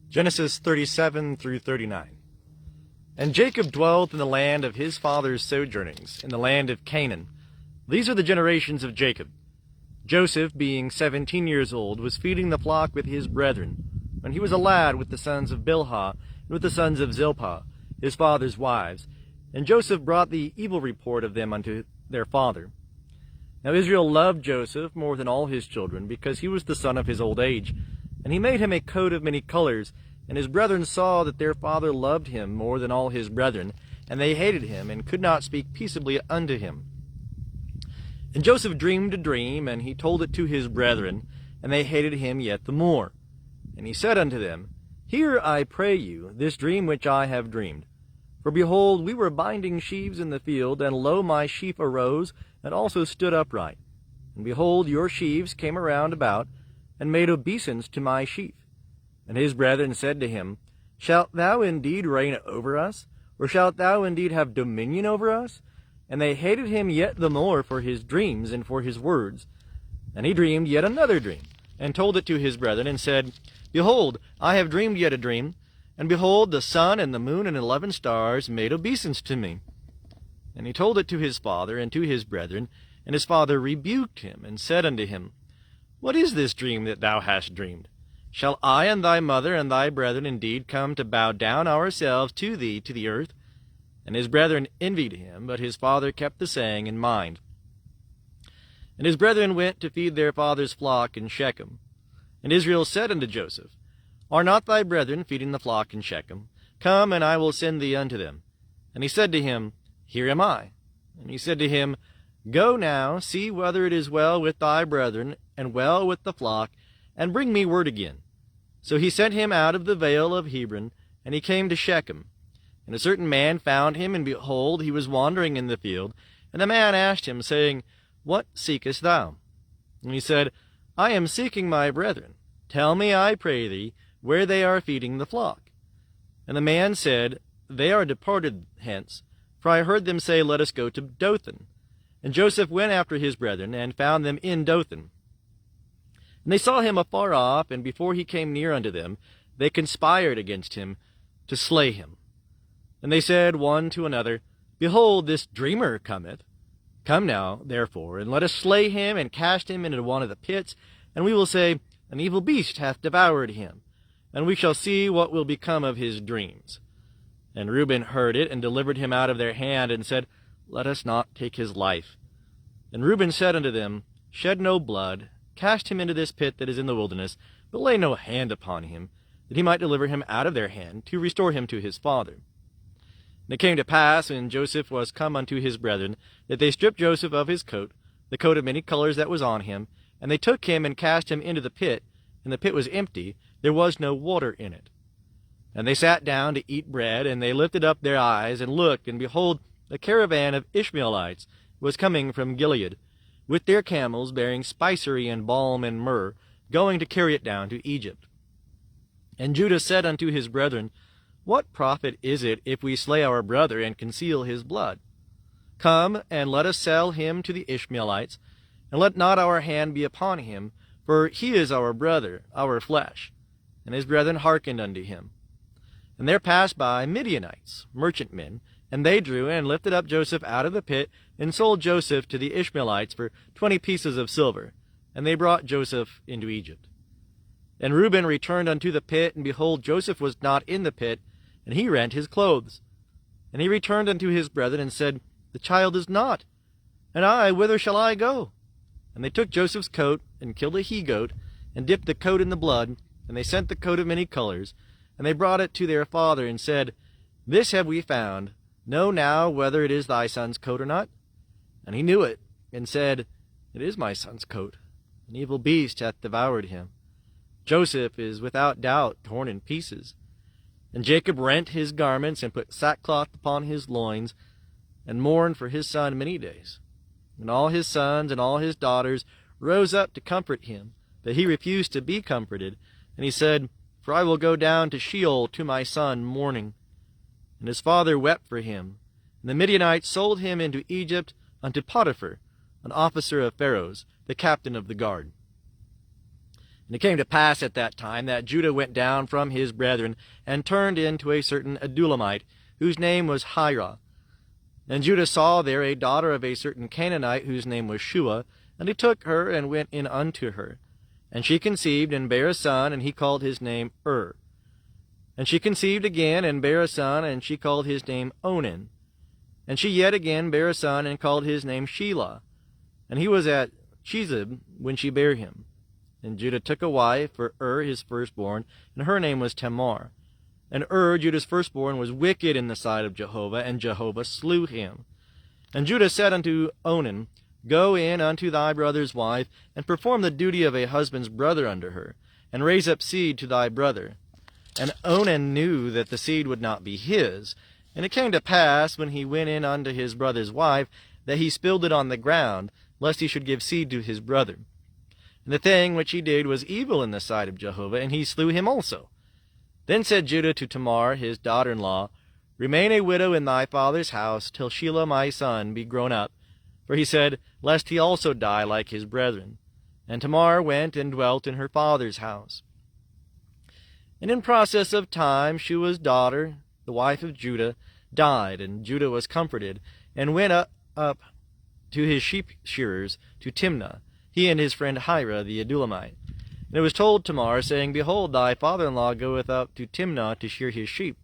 Genesis 37 through 39. And Jacob dwelt in the land of his father's sojournings, in the land of Canaan. These are the generations of Jacob. Joseph, being 17 years old, was feeding the flock with his brethren, when he was a lad with the sons of Bilhah, and with the sons of Zilpah, his father's wives. And Joseph brought the evil report of them unto their father. Now Israel loved Joseph more than all his children, because he was the son of his old age. And he made him a coat of many colors. And his brethren saw that their father loved him more than all his brethren, and they hated him, and could not speak peaceably unto him. And Joseph dreamed a dream, and he told it to his brethren, and they hated him yet the more. And he said unto them, Hear, I pray you, this dream which I have dreamed. For behold, we were binding sheaves in the field, and lo, my sheaf arose, and also stood upright. And behold, your sheaves came around about, and made obeisance to my sheaf. And his brethren said to him, Shalt thou indeed reign over us? Or shalt thou indeed have dominion over us? And they hated him yet the more for his dreams and for his words. And he dreamed yet another dream, and told it to his brethren, and said, Behold, I have dreamed yet a dream, and behold, the sun and the moon and 11 stars made obeisance to me. And he told it to his father and to his brethren, and his father rebuked him, and said unto him, What is this dream that thou hast dreamed? Shall I and thy mother and thy brethren indeed come to bow down ourselves to thee to the earth? And his brethren envied him, but his father kept the saying in mind. And his brethren went to feed their father's flock in Shechem. And Israel said unto Joseph, Are not thy brethren feeding the flock in Shechem? Come, and I will send thee unto them. And he said to him, Here am I. And he said to him, Go now, see whether it is well with thy brethren, and well with the flock, and bring me word again. So he sent him out of the vale of Hebron, and he came to Shechem. And a certain man found him, and behold, he was wandering in the field. And the man asked him, saying, What seekest thou? And he said, I am seeking my brethren. Tell me, I pray thee, where they are feeding the flock. And the man said, They are departed hence, for I heard them say, Let us go to Dothan. And Joseph went after his brethren, and found them in Dothan. And they saw him afar off, and before he came near unto them, they conspired against him to slay him. And they said one to another, Behold, this dreamer cometh. Come now, therefore, and let us slay him, and cast him into one of the pits, and we will say, An evil beast hath devoured him, and we shall see what will become of his dreams. And Reuben heard it, and delivered him out of their hand, and said, Let us not take his life. And Reuben said unto them, Shed no blood, cast him into this pit that is in the wilderness, but lay no hand upon him, that he might deliver him out of their hand, to restore him to his father. And it came to pass, when Joseph was come unto his brethren, that they stripped Joseph of his coat, the coat of many colors that was on him, and they took him and cast him into the pit, and the pit was empty, there was no water in it. And they sat down to eat bread, and they lifted up their eyes, and looked, and behold, a caravan of Ishmaelites was coming from Gilead, with their camels bearing spicery and balm and myrrh, going to carry it down to Egypt. And Judah said unto his brethren, What profit is it if we slay our brother and conceal his blood? Come, and let us sell him to the Ishmaelites, and let not our hand be upon him, for he is our brother, our flesh. And his brethren hearkened unto him. And there passed by Midianites, merchantmen, and they drew and lifted up Joseph out of the pit, and sold Joseph to the Ishmaelites for 20 pieces of silver. And they brought Joseph into Egypt. And Reuben returned unto the pit, and behold, Joseph was not in the pit, and he rent his clothes. And he returned unto his brethren, and said, The child is not, and I, whither shall I go? And they took Joseph's coat, and killed a he-goat, and dipped the coat in the blood, and they sent the coat of many colors, and they brought it to their father, and said, This have we found. Know now whether it is thy son's coat or not. And he knew it, and said, It is my son's coat. An evil beast hath devoured him. Joseph is without doubt torn in pieces. And Jacob rent his garments, and put sackcloth upon his loins, and mourned for his son many days. And all his sons and all his daughters rose up to comfort him, but he refused to be comforted. And he said, For I will go down to Sheol to my son mourning. And his father wept for him. And the Midianites sold him into Egypt unto Potiphar, an officer of Pharaoh's, the captain of the guard. And it came to pass at that time that Judah went down from his brethren, and turned into a certain Adullamite, whose name was Hira. And Judah saw there a daughter of a certain Canaanite, whose name was Shua, and he took her, and went in unto her. And she conceived, and bare a son, and he called his name And she conceived again, and bare a son, and she called his name Onan. And she yet again bare a son, and called his name Shelah. And he was at Chezib when she bare him. And Judah took a wife for his firstborn, and her name was Tamar. And Judah's firstborn, was wicked in the sight of Jehovah, and Jehovah slew him. And Judah said unto Onan, Go in unto thy brother's wife, and perform the duty of a husband's brother unto her, and raise up seed to thy brother. And Onan knew that the seed would not be his. And it came to pass, when he went in unto his brother's wife, that he spilled it on the ground, lest he should give seed to his brother. And the thing which he did was evil in the sight of Jehovah, and he slew him also. Then said Judah to Tamar his daughter-in-law, Remain a widow in thy father's house, till Shelah my son be grown up. For he said, Lest he also die like his brethren. And Tamar went and dwelt in her father's house. And in process of time Shua's daughter, the wife of Judah, died, and Judah was comforted, and went up to his sheep shearers to Timnah, he and his friend Hira the Adullamite. And it was told Tamar, saying, Behold, thy father-in-law goeth up to Timnah to shear his sheep.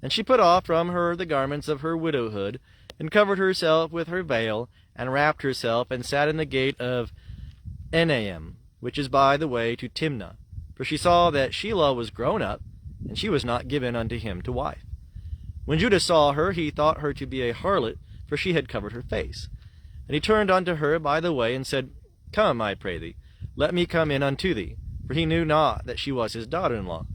And she put off from her the garments of her widowhood, and covered herself with her veil, and wrapped herself, and sat in the gate of Enaim, which is by the way to Timnah. For she saw that Shelah was grown up, and she was not given unto him to wife. When Judah saw her, he thought her to be a harlot, for she had covered her face. And he turned unto her by the way, and said, Come, I pray thee, let me come in unto thee. For he knew not that she was his daughter-in-law.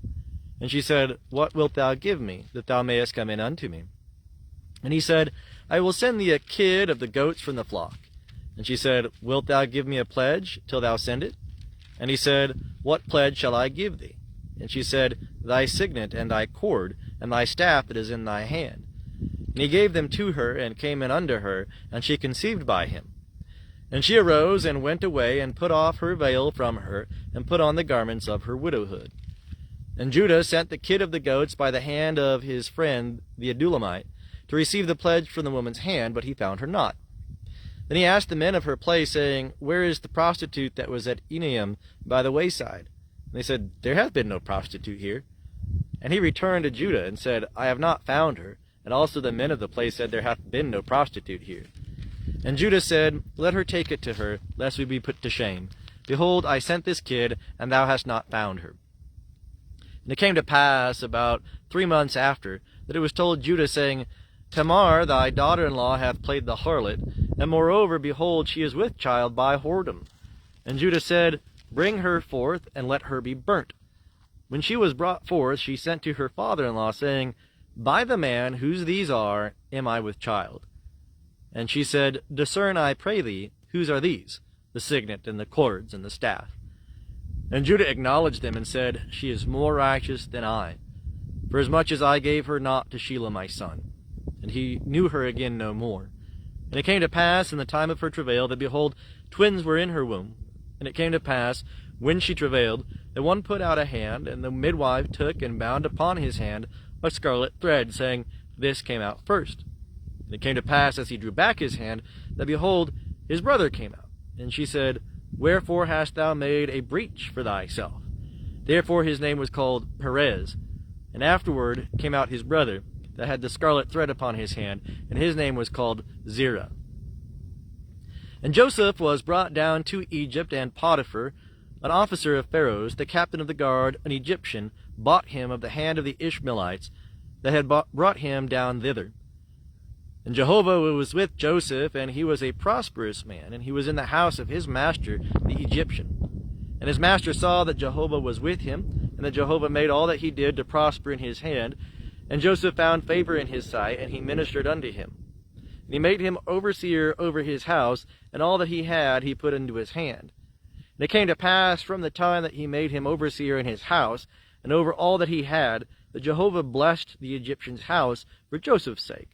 And she said, What wilt thou give me, that thou mayest come in unto me? And he said, I will send thee a kid of the goats from the flock. And she said, Wilt thou give me a pledge till thou send it? And he said, What pledge shall I give thee? And she said, Thy signet, and thy cord, and thy staff that is in thy hand. And he gave them to her, and came in unto her, and she conceived by him. And she arose, and went away, and put off her veil from her, and put on the garments of her widowhood. And Judah sent the kid of the goats by the hand of his friend the Adullamite, to receive the pledge from the woman's hand, but he found her not. Then he asked the men of her place, saying, Where is the prostitute that was at Enaim by the wayside? And they said, There hath been no prostitute here. And he returned to Judah, and said, I have not found her. And also the men of the place said, There hath been no prostitute here. And Judah said, Let her take it to her, lest we be put to shame. Behold, I sent this kid, and thou hast not found her. And it came to pass, about 3 months after, that it was told Judah, saying, Tamar, thy daughter-in-law, hath played the harlot, and moreover, behold, she is with child by whoredom. And Judah said, Bring her forth, and let her be burnt. When she was brought forth, she sent to her father-in-law, saying, By the man whose these are, am I with child. And she said, Discern, I pray thee, whose are these, the signet, and the cords, and the staff? And Judah acknowledged them, and said, She is more righteous than I, for as much as I gave her not to Shelah my son. And he knew her again no more. And it came to pass in the time of her travail, that, behold, twins were in her womb. And it came to pass, when she travailed, that one put out a hand, and the midwife took and bound upon his hand a scarlet thread, saying, This came out first. And it came to pass, as he drew back his hand, that, behold, his brother came out. And she said, Wherefore hast thou made a breach for thyself? Therefore his name was called Perez. And afterward came out his brother, that had the scarlet thread upon his hand, and his name was called Zerah. And Joseph was brought down to Egypt, and Potiphar, an officer of Pharaoh's, the captain of the guard, an Egyptian, bought him of the hand of the Ishmaelites that had brought him down thither. And Jehovah was with Joseph, and he was a prosperous man, and he was in the house of his master, the Egyptian. And his master saw that Jehovah was with him, and that Jehovah made all that he did to prosper in his hand. And Joseph found favor in his sight, and he ministered unto him. And he made him overseer over his house, and all that he had he put into his hand. And it came to pass from the time that he made him overseer in his house, and over all that he had, that Jehovah blessed the Egyptian's house for Joseph's sake.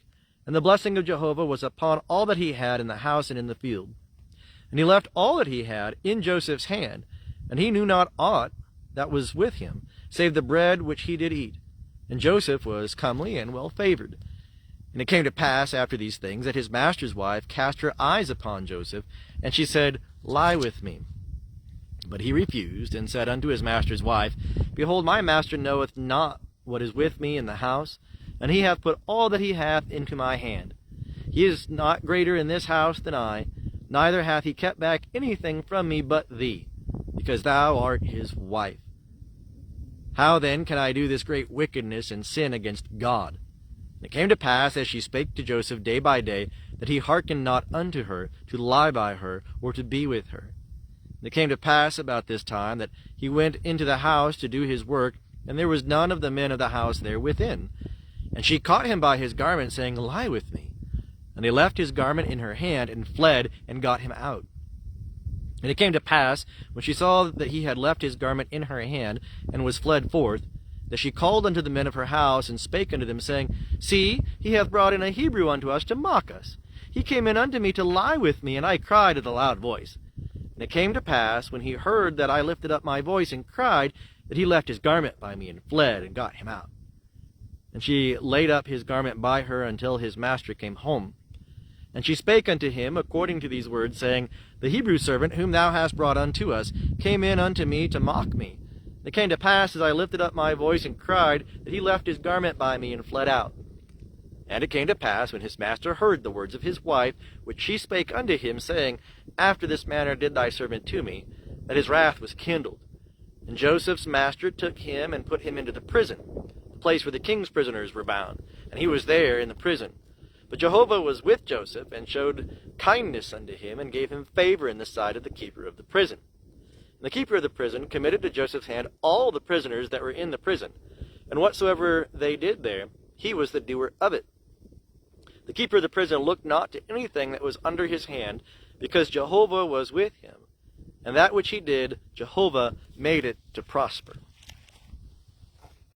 And the blessing of Jehovah was upon all that he had in the house and in the field. And he left all that he had in Joseph's hand, and he knew not aught that was with him, save the bread which he did eat. And Joseph was comely and well favored. And it came to pass after these things that his master's wife cast her eyes upon Joseph, and she said, Lie with me. But he refused, and said unto his master's wife, Behold, my master knoweth not what is with me in the house, and he hath put all that he hath into my hand. He is not greater in this house than I, neither hath he kept back anything from me but thee, because thou art his wife. How then can I do this great wickedness and sin against God? And it came to pass, as she spake to Joseph day by day, that he hearkened not unto her, to lie by her, or to be with her. And it came to pass about this time that he went into the house to do his work, and there was none of the men of the house there within. And she caught him by his garment, saying, Lie with me. And he left his garment in her hand, and fled, and got him out. And it came to pass, when she saw that he had left his garment in her hand, and was fled forth, that she called unto the men of her house, and spake unto them, saying, See, he hath brought in a Hebrew unto us to mock us. He came in unto me to lie with me, and I cried with a loud voice. And it came to pass, when he heard that I lifted up my voice and cried, that he left his garment by me, and fled, and got him out. And she laid up his garment by her until his master came home. And she spake unto him according to these words, saying, The Hebrew servant whom thou hast brought unto us came in unto me to mock me. And it came to pass, as I lifted up my voice and cried, that he left his garment by me, and fled out. And it came to pass, when his master heard the words of his wife, which she spake unto him, saying, After this manner did thy servant to me, that his wrath was kindled. And Joseph's master took him and put him into the prison, the place where the king's prisoners were bound, and he was there in the prison. But Jehovah was with Joseph, and showed kindness unto him, and gave him favor in the sight of the keeper of the prison. And the keeper of the prison committed to Joseph's hand all the prisoners that were in the prison, and whatsoever they did there, he was the doer of it. The keeper of the prison looked not to anything that was under his hand, because Jehovah was with him, and that which he did, Jehovah made it to prosper.